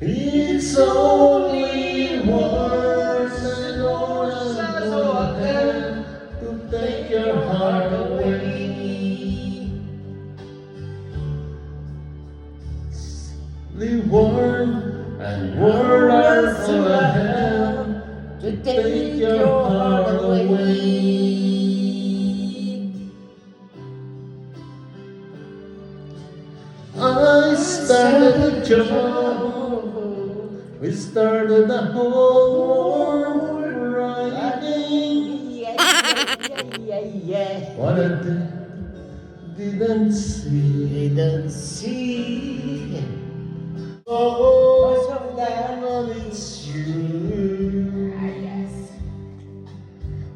It's only words and words to take your heart away. The word and words to hell to take your heart away. I started a job. We started the whole world riding. What I didn't see. Oh, that it's you.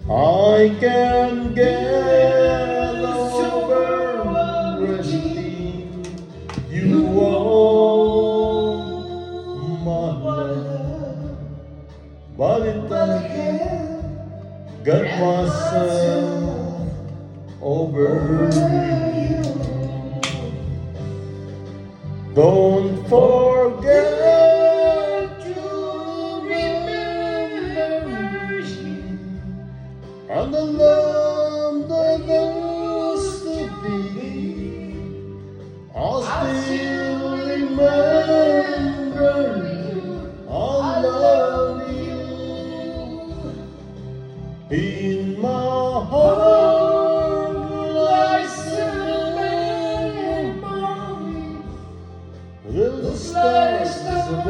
I can get over everything you want, my love, but it doesn't get myself over you. Don't forget to remember me and the love that used to be. I'll still remember you. I'll love you. In my heart lies a memory. Little stars above.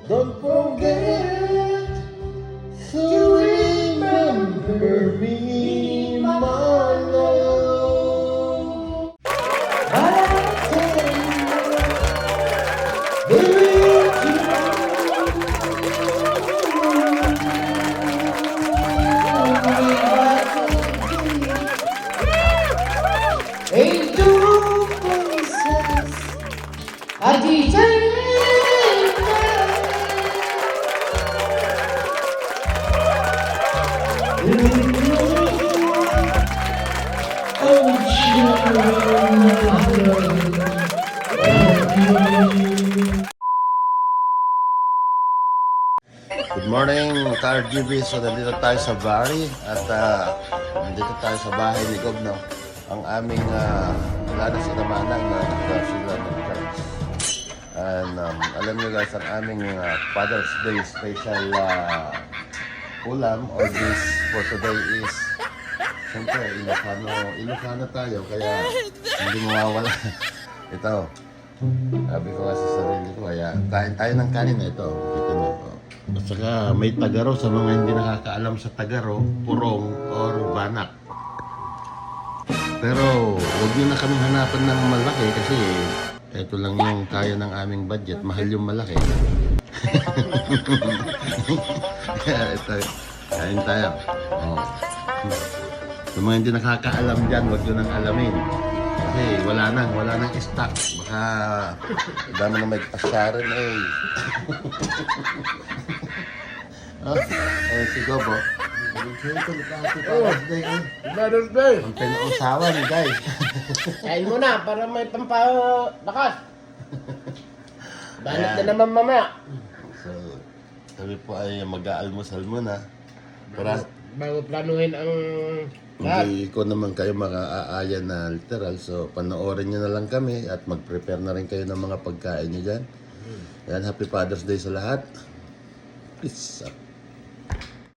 Don't forget to remember me, my love. I tell you, in two places, a DJ. Good morning, ka-RGB. So, nandito tayo sa Bari at nandito tayo sa bahay ni Gob, no? Ang aming lana sa namanang na sila ng church. And alam niyo guys, ang aming Father's Day special ulam or dish for today is siyempre, Ilocano tayo, kaya hindi mawawala. Ito, sabi ko nga sa sarili ko, kaya kain tayo ng kanin na ito. Ito na ito. At saka may tagaro sa mga hindi nakakaalam sa tagaro, purong or banak. Pero huwag nyo na kaming hanapan ng malaki kasi ito lang yung kaya ng aming budget. Mahal yung malaki. Kaya ito, kain tayo. Oh. Sa mga hindi nakakaalam dyan, huwag nyo nang alamin. Kasi wala nang stock. Baka dami na may pasyaran eh. Si Gobo. Father's Day! Ang pinausawan guys. Kain mo na para may pampalakas. Banat na naman mamaya. So, kami po ay mag-aalmusal muna. Para Bago planuhin ang lahat. hindi ko naman kayo makaaaya na literal. So, panoorin nyo na lang kami at mag-prepare na rin kayo ng mga pagkain nyo dyan. Yan, Happy Father's Day sa lahat. Peace out.